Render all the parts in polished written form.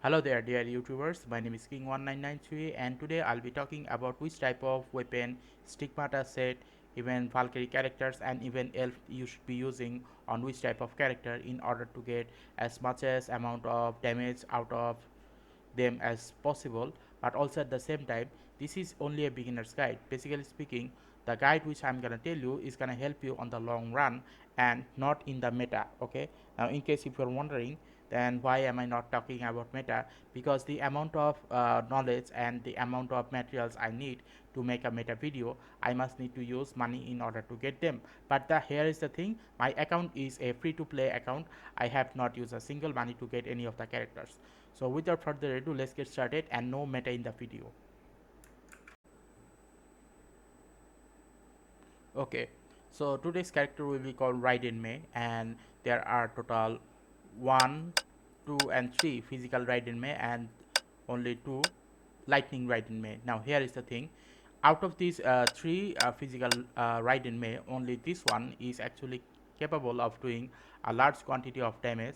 Hello there dear YouTubers, my name is King1993 and today I'll be talking about which type of weapon, Stigmata set, even Valkyrie characters and even elf you should be using on which type of character in order to get as much as amount of damage out of them as possible. But also at the same time, this is only a beginner's guide. Basically speaking, the guide which I'm gonna tell you is gonna help you on the long run and not in the meta. Okay, now in case if you're wondering, then why am I not talking about meta? Because the amount of knowledge and the amount of materials I need to make a meta video, I must need to use money in order to get them. But here is the thing, my account is a free to play account. I have not used a single money to get any of the characters. So without further ado, let's get started and no meta in the video. Okay, so today's character will be called Raiden May, and there are total 1, 2 and 3 physical Raiden May and only 2 lightning Raiden May. Now here is the thing, out of these 3 physical Raiden May, only this one is actually capable of doing a large quantity of damage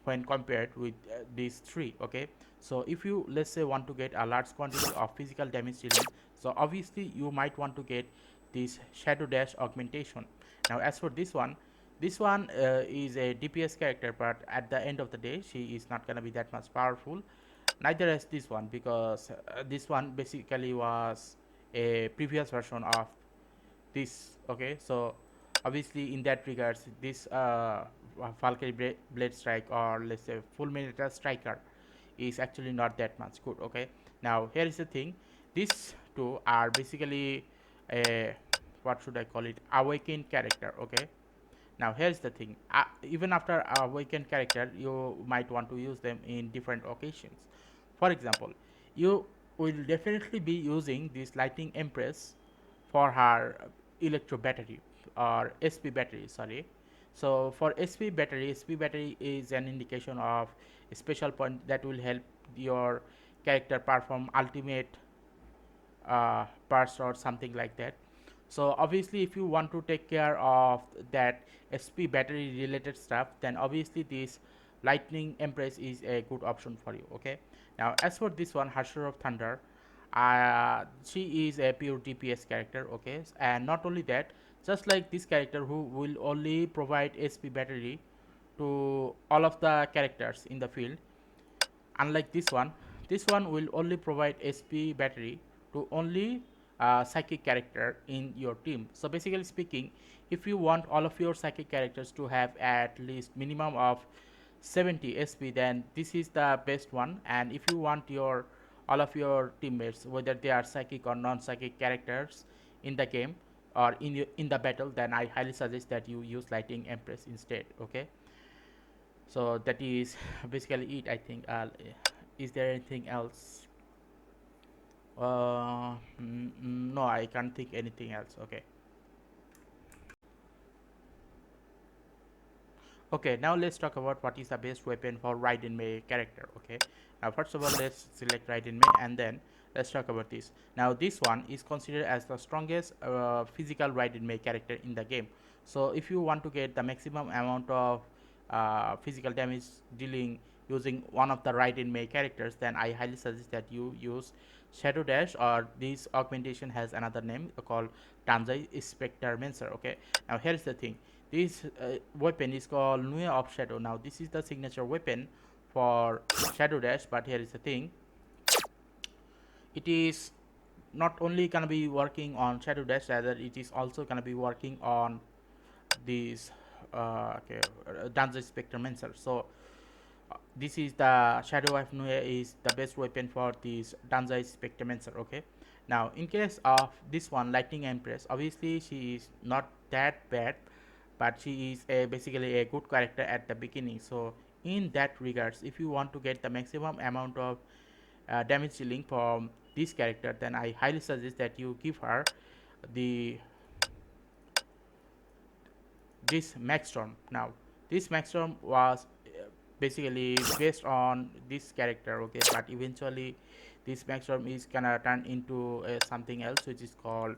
when compared with these 3. Okay, so if you, let's say, want to get a large quantity of physical damage dealing, so obviously you might want to get this shadow dash augmentation. Now as for this one is a DPS character, but at the end of the day she is not gonna be that much powerful, neither as this one, because this one basically was a previous version of this. Okay, so obviously in that regards this Valkyrie blade strike, or let's say full metal striker, is actually not that much good. Okay, now here is the thing, these two are basically a, what should I call it, awakened character. Okay, now here's the thing, even after awakened character you might want to use them in different occasions. For example, you will definitely be using this lightning empress for her electro battery, or SP battery, sorry. So for SP battery is an indication of a special point that will help your character perform ultimate burst or something like that. So obviously if you want to take care of that SP battery related stuff, then obviously this lightning empress is a good option for you. Okay, now as for this one, Harsher of Thunder, she is a pure DPS character. Okay, and not only that, just like this character who will only provide SP battery to all of the characters in the field, unlike this one will only provide SP battery to only psychic character in your team. So basically speaking, if you want all of your psychic characters to have at least minimum of 70 SP, then this is the best one. And if you want your all of your teammates, whether they are psychic or non-psychic characters in the game or in the battle, then I highly suggest that you use Lightning Empress instead. Okay, so that is basically it, I think. Is there anything else? No, I can't think anything else. Okay. Okay, now let's talk about what is the best weapon for Raiden May character. Okay, now first of all let's select Raiden May and then let's talk about this. Now this one is considered as the strongest physical Raiden May character in the game. So if you want to get the maximum amount of physical damage dealing using one of the Raiden May characters, then I highly suggest that you use Shadow Dash, or this augmentation has another name called Danzai Spectre Mancer. Okay, now here's the thing, this weapon is called Nue of Shadow. Now this is the signature weapon for Shadow Dash, but here is the thing, it is not only gonna be working on Shadow Dash, rather it is also gonna be working on this Danzai Spectre Mancer. So this is the Shadow of Nue is the best weapon for this Danzai Spectromancer. Okay, now in case of this one Lightning Empress, obviously she is not that bad, but she is basically a good character at the beginning. So in that regards, if you want to get the maximum amount of damage dealing from this character, then I highly suggest that you give her the this Max Storm. Now this Max Storm was basically based on this character. Okay, but eventually this Max Storm is gonna turn into something else which is called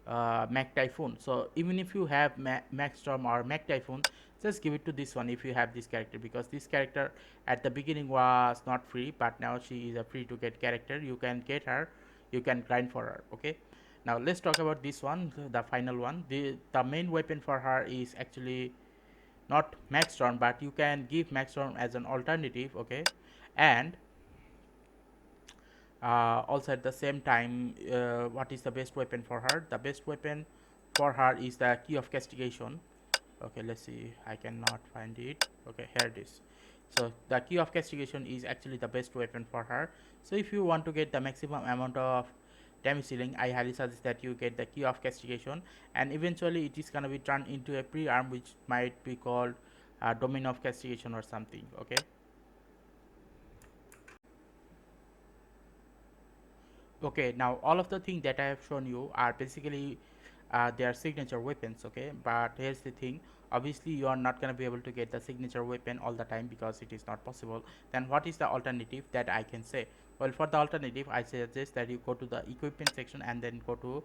Mac Typhoon. So even if you have Mac Storm or Mac Typhoon, just give it to this one if you have this character, because this character at the beginning was not free, but now she is a free to get character. You can get her, you can grind for her. Okay, now let's talk about this one, the final one. The main weapon for her is actually not max storm, but you can give max storm as an alternative. Okay, and also at the same time, what is the best weapon for her? The best weapon for her is the key of castigation. Okay, let's see, I cannot find it. Okay, here it is. So the key of castigation is actually the best weapon for her. So if you want to get the maximum amount of damage dealing, I highly suggest that you get the key of castigation, and eventually it is gonna be turned into a pre-arm which might be called domain of castigation or something. Okay, okay, now all of the things that I have shown you are basically their signature weapons. Okay, but here's the thing, obviously you are not going to be able to get the signature weapon all the time because it is not possible. Then what is the alternative that I can say? Well, for the alternative, I suggest that you go to the equipment section and then go to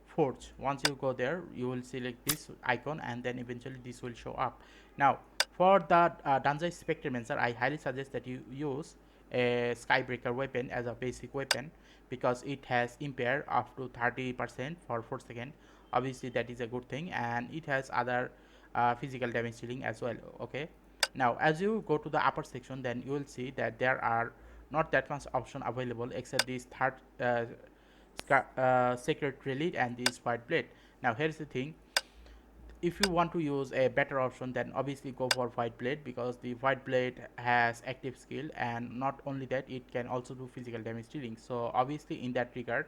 forge. Once you go there, you will select this icon and then eventually this will show up. Now for the Danzai Spectromancer, I highly suggest that you use a Skybreaker weapon as a basic weapon, because it has impair up to 30% for 4 seconds. Obviously that is a good thing, and it has other physical damage dealing as well. Okay, now as you go to the upper section, then you will see that there are not that much option available except this third sacred relic and this white blade. Now here's the thing, if you want to use a better option, then obviously go for white blade, because the white blade has active skill, and not only that, it can also do physical damage dealing. So obviously in that regard,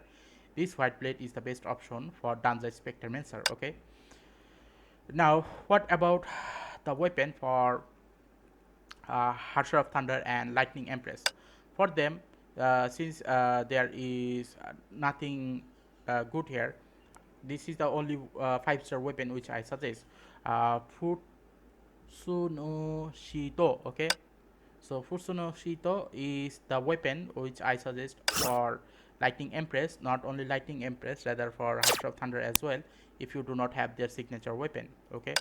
this white blade is the best option for Danzai Spectromancer. Okay, now what about the weapon for Harsher of Thunder and Lightning Empress? For them, since there is nothing good here, this is the only 5-star weapon which I suggest. Futsuno Shito. Okay, so Futsuno Shito is the weapon which I suggest for Lightning Empress. Not only Lightning Empress, rather for Heart of Thunder as well, if you do not have their signature weapon. Okay,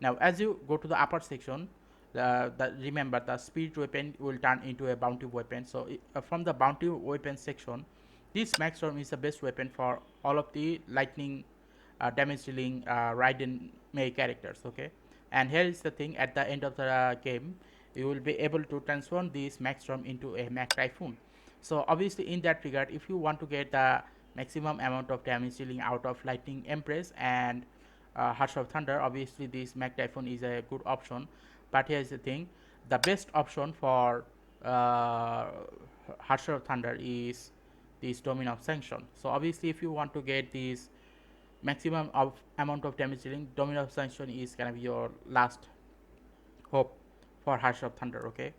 now as you go to the upper section, remember the spirit weapon will turn into a bounty weapon. So from the bounty weapon section, this max storm is the best weapon for all of the lightning damage dealing Raiden Mei characters. Okay, and here is the thing, at the end of the game, you will be able to transform this max storm into a Mac Typhoon. So obviously in that regard, if you want to get the maximum amount of damage dealing out of Lightning Empress and Hearts of Thunder, obviously this Mac Typhoon is a good option. But here's the thing, the best option for Hearts of Thunder is this Domain of Sanction. So obviously if you want to get this maximum of amount of damage dealing, Domain of Sanction is gonna be your last hope for Hearts of Thunder. Okay,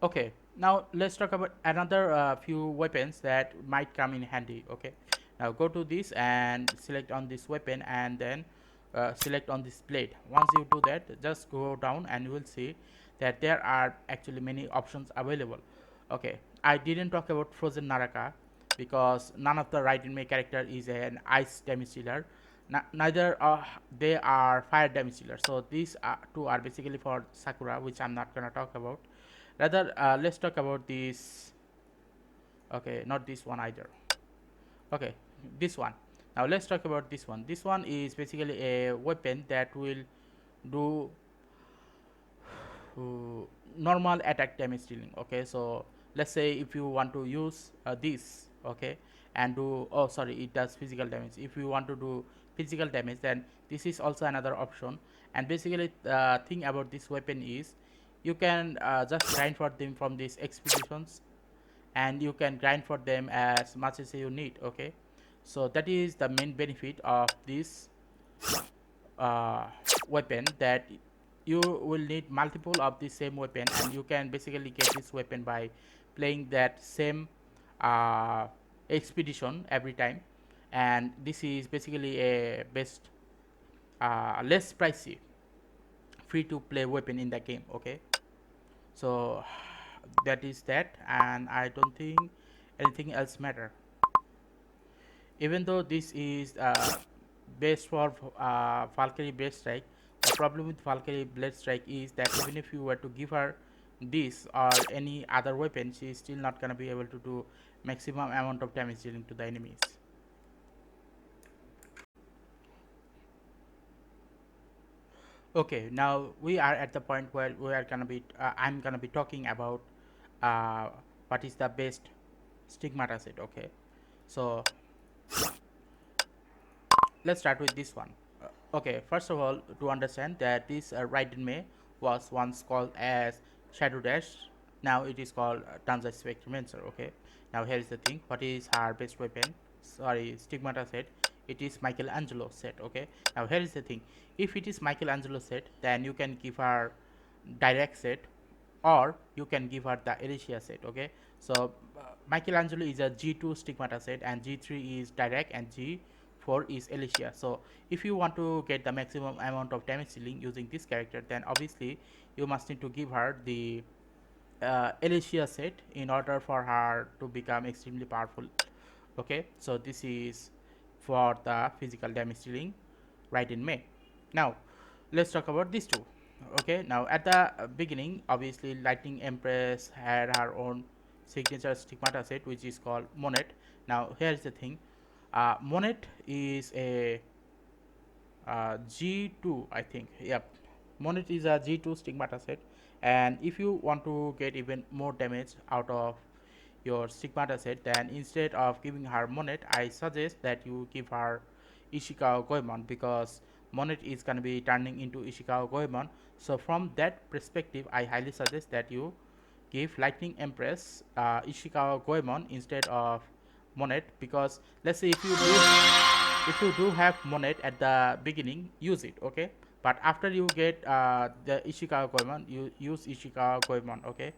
okay, now let's talk about another few weapons that might come in handy. Okay, now go to this and select on this weapon, and then select on this blade. Once you do that, just go down and you will see that there are actually many options available. Okay, I didn't talk about Frozen Naraka because none of the Raiden Mei character is an ice damage dealer. Neither they are fire damage dealer. So these two are basically for Sakura, which I'm not gonna talk about. Rather, let's talk about this. Okay, not this one either. Okay, this one. Now let's talk about this one. This one is basically a weapon that will do normal attack damage dealing. Okay, so let's say if you want to use this, okay, and do, oh sorry, it does physical damage. If you want to do physical damage, then this is also another option. And basically the thing about this weapon is you can just grind for them from these expeditions, and you can grind for them as much as you need. Okay, so that is the main benefit of this uh, weapon, that you will need multiple of the same weapon, and you can basically get this weapon by playing that same uh, expedition every time. And this is basically a best less pricey free to play weapon in the game. Okay, so that is that, and I don't think anything else matter. Even though this is best for Valkyrie Blade Strike. The problem with Valkyrie Blade Strike is that even if you were to give her this or any other weapon, she is still not gonna be able to do maximum amount of damage dealing to the enemies. Okay, now we are at the point where we are gonna be. I'm gonna be talking about uh, what is the best stigmata set. Okay, so let's start with this one. Okay, first of all, to understand that this Raiden May was once called as Shadow Dash. Now it is called Danza Spectromancer. Okay, now here is the thing. What is her best weapon? Sorry, stigmata set. It is Michelangelo set. Okay, now here is the thing. If it is Michelangelo set, then you can give her direct set, or you can give her the Alicia set. Okay, so Michelangelo is a G2 stigmata set, and G3 is direct, and G4 is Alicia. So if you want to get the maximum amount of damage dealing using this character, then obviously you must need to give her the Alicia set in order for her to become extremely powerful. Okay, so this is for the physical damage dealing right in May. Now let's talk about these two. Okay, now at the beginning, obviously Lightning Empress had her own signature stigmata set, which is called Monet. Now here's the thing. Monet is a G2, I think. Yep, Monet is a G2 stigmata set, and if you want to get even more damage out of your stigmata set, then instead of giving her Monet, I suggest that you give her Ishikawa Goemon, because Monet is going to be turning into Ishikawa Goemon. So from that perspective, I highly suggest that you give Lightning Empress Ishikawa Goemon instead of Monet, because let's say if you do have Monet at the beginning, use it. Okay, but after you get the Ishikawa Goemon, you use Ishikawa Goemon. Okay,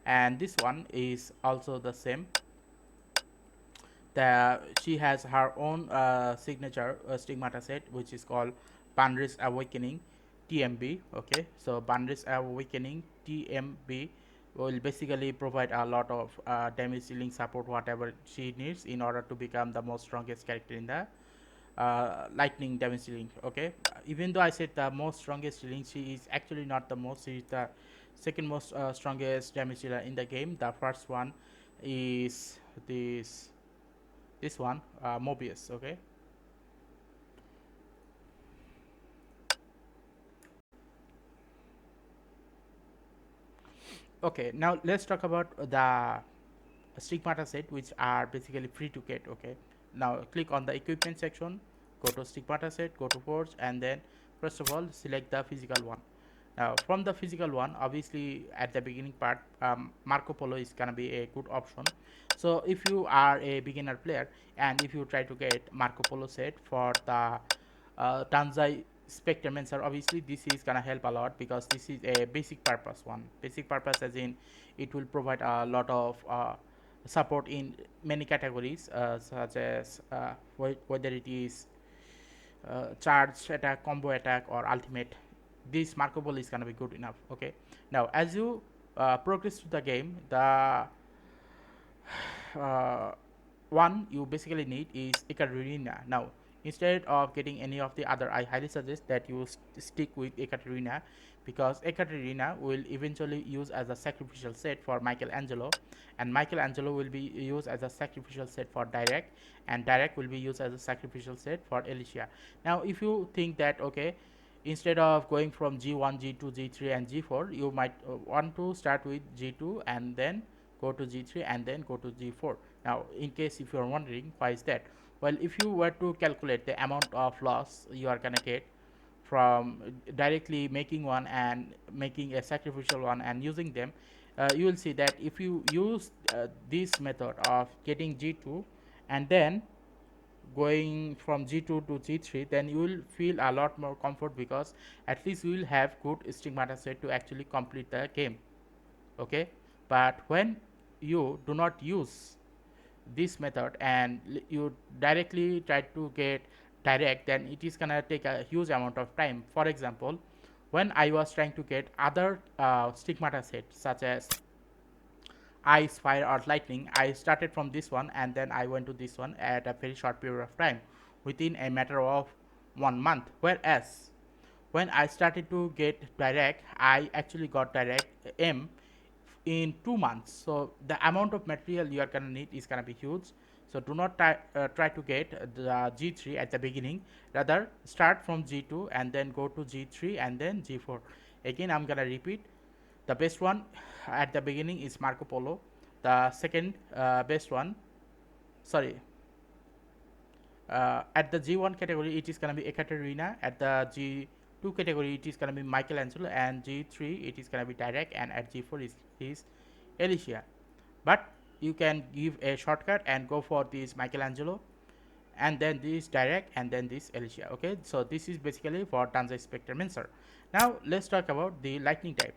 and this one is also the same. She has her own signature stigmata set, which is called Banris Awakening TMB. Okay, so Banris Awakening TMB will basically provide a lot of damage dealing support, whatever she needs, in order to become the most strongest character in the lightning damage dealing. Okay, even though I said the most strongest dealing, she is actually not the most. She is the second most strongest damage dealer in the game. The first one is this one, Mobius. Okay, okay, now let's talk about the stigmata set, which are basically free to get. Okay, now click on the equipment section, go to stigmata set, go to forge, and then first of all select the physical one. Now from the physical one, obviously at the beginning part, Marco Polo is gonna be a good option. So if you are a beginner player and if you try to get Marco Polo set for the Tanzai Spectromancer, obviously this is gonna help a lot, because this is a basic purpose one. Basic purpose as in it will provide a lot of support in many categories, such as whether it is charge attack, combo attack, or ultimate. This Marco Polo is gonna be good enough. Okay, now as you progress through the game, the uh, one you basically need is Ekaterina. Now instead of getting any of the other, I highly suggest that you stick with Ekaterina, because Ekaterina will eventually use as a sacrificial set for Michelangelo, and Michelangelo will be used as a sacrificial set for Direct, and Direct will be used as a sacrificial set for Alicia. Now if you think that, okay, instead of going from G1, G2, G3, and G4, you might want to start with G2 and then go to G3 and then go to G4. Now in case if you are wondering why is that, well, if you were to calculate the amount of loss you are gonna get from directly making one and making a sacrificial one and using them, you will see that if you use this method of getting G2 and then going from G2 to G3, then you will feel a lot more comfort, because at least you will have good stigmata set to actually complete the game. Okay, but when you do not use this method and you directly try to get direct, then it is gonna take a huge amount of time. For example, when I was trying to get other stigmata sets such as ice, fire, or lightning, I started from this one and then I went to this one at a very short period of time, within a matter of 1 month, whereas when I started to get direct, I actually got direct M in 2 months. So the amount of material you are gonna need is gonna be huge. So do not try to get the G3 at the beginning. Rather start from G2 and then go to G3 and then G4. Again, I'm gonna repeat. The best one at the beginning is Marco Polo. The second best one, sorry, at the G1 category, it is going to be Ekaterina. At the G2 category, it is going to be Michelangelo, and G3, it is going to be Direk, and at G4 is Alicia. But you can give a shortcut and go for this Michelangelo, and then this Direk, and then this Alicia. Okay, so this is basically for Danzai Spectromancer. Now let's talk about the lightning type.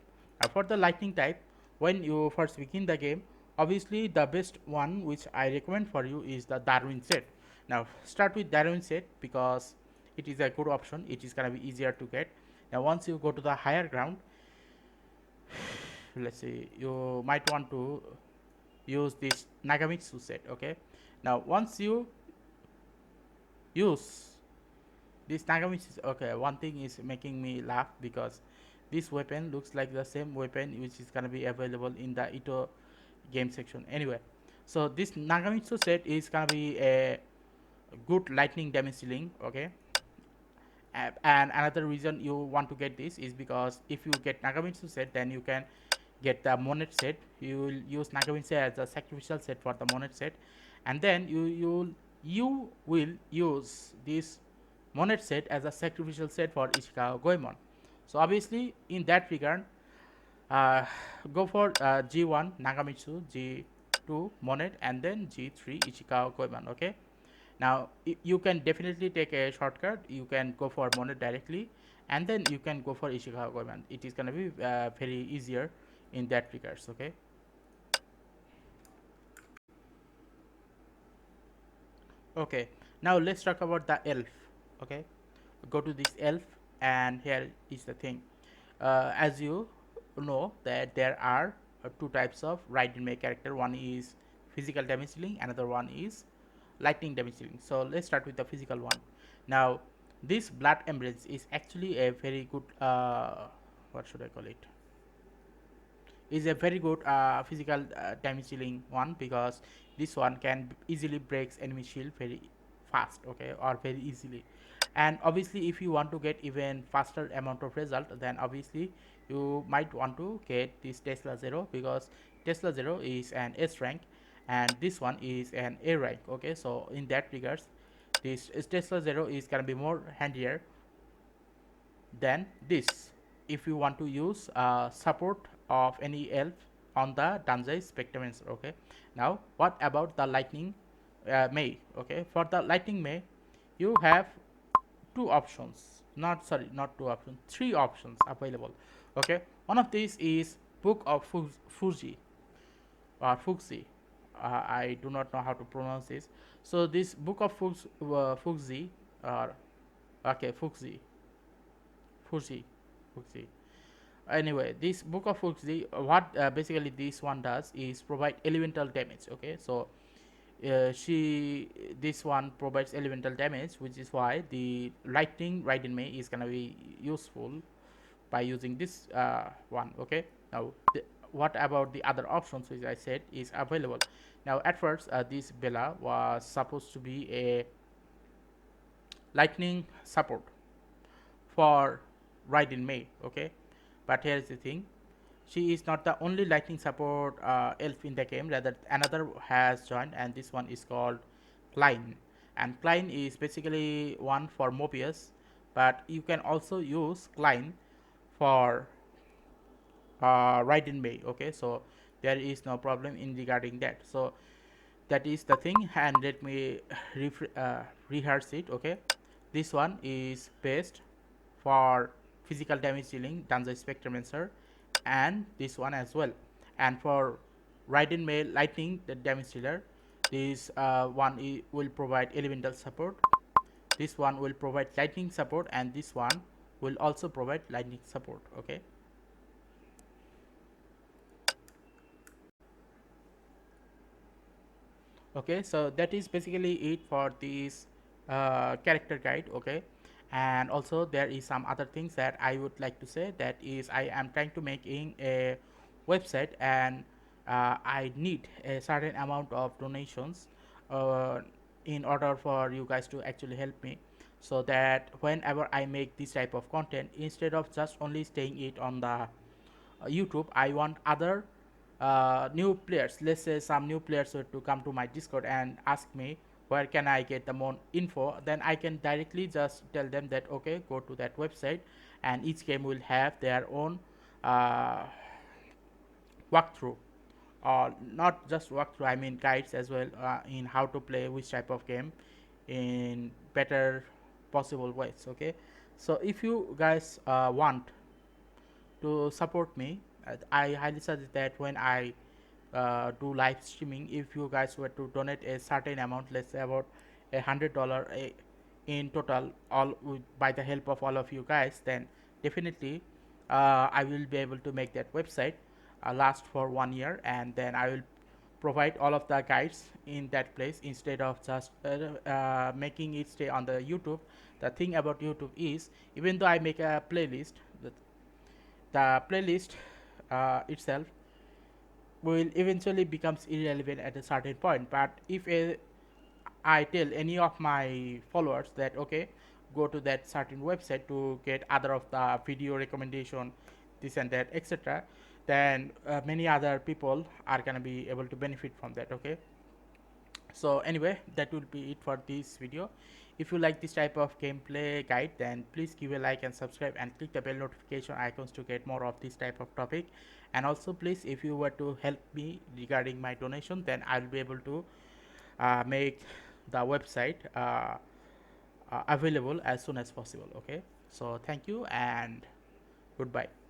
For the lightning type, when you first begin the game, obviously the best one which I recommend for you is the Darwin set. Now start with Darwin set because it is a good option. It is gonna be easier to get. Now once you go to the higher ground, let's see, you might want to use this Nagamitsu set. Okay, now once you use this Nagamitsu, okay, one thing is making me laugh because this weapon looks like the same weapon which is gonna be available in the Ito game section. Anyway, so this Nagamitsu set is gonna be a good lightning damage dealing. Okay, and another reason you want to get this is because if you get Nagamitsu set, then you can get the Monet set. You will use Nagamitsu as a sacrificial set for the Monet set, and then you will use this Monet set as a sacrificial set for Ishikawa Goemon. So obviously in that regard, uh, go for G1 Nagamitsu, G2 Monet, and then G3 Ichikawa Goemon. Okay, now you can definitely take a shortcut. You can go for Monet directly, and then you can go for Ishikawa Goemon. It is gonna be very easier in that regards. Okay. Okay. Now let's talk about the elf. Okay. Go to this elf, and here is the thing. As you know that there are two types of Raiden Mei character. One is physical damage dealing, another one is lightning damage dealing. So let's start with the physical one. Now this blood embrace is actually a very good what should I call it, is a very good physical damage dealing one because this one can easily breaks enemy shield very fast, okay, or very easily. And obviously if you want to get even faster amount of result, then obviously you might want to get this Tesla Zero because Tesla Zero is an S rank and this one is an A rank. Okay, so in that regards, this Tesla Zero is gonna be more handier than this if you want to use support of any elf on the Danzai Spectrum. Okay, now what about the lightning Mei? Okay, for the lightning Mei you have two options, not sorry, not two options, three options available. Okay, one of these is Book of Fuji or Fuxi. I do not know how to pronounce this. So this Book of Fuxi or okay, Fuji, Fuji. Anyway, this Book of Fuji, what basically this one does is provide elemental damage. Okay, so she this one provides elemental damage, which is why the lightning Raiden Mei is gonna be useful by using this one. Okay, now what about the other options which I said is available. Now at first this Bella was supposed to be a lightning support for Raiden Mei. Okay, but here's the thing, she is not the only lightning support elf in the game. Rather another has joined, and this one is called Klein. And Klein is basically one for Mobius, but you can also use Klein for Raiden Mei. Okay, so there is no problem in regarding that. So that is the thing, and let me rehearse it. Okay, this one is best for physical damage dealing Danzai Spectromancer, and this one as well. And for Raiden Mei lightning the damage dealer, this one will provide elemental support, this one will provide lightning support, and this one will also provide lightning support. Okay, okay, so that is basically it for this character guide. Okay, And also there is some other things that I would like to say, that is I am trying to making a website, and I need a certain amount of donations uh, in order for you guys to actually help me, so that whenever I make this type of content, instead of just only staying it on the YouTube, I want other new players, let's say some new players were to come to my Discord and ask me where can I get the more info, then I can directly just tell them that okay, go to that website, and each game will have their own uh, walkthrough, or not just walkthrough, I mean guides as well, in how to play which type of game in better possible ways. Okay, so if you guys want to support me, I highly suggest that when I do live streaming, if you guys were to donate a certain amount, let's say about $100 in total, all by the help of all of you guys, then definitely I will be able to make that website last for 1 year, and then I will provide all of the guides in that place instead of just making it stay on the YouTube. The thing about YouTube is, even though I make a playlist, the playlist itself will eventually becomes irrelevant at a certain point. But if I tell any of my followers that okay, go to that certain website to get other of the video recommendation, this and that, etc., then many other people are gonna be able to benefit from that. Okay, so anyway, that will be it for this video. If you like this type of gameplay guide, then please give a like and subscribe, and click the bell notification icons to get more of this type of topic. And also please, if you were to help me regarding my donation, then I'll be able to make the website available as soon as possible. Okay, so thank you and goodbye.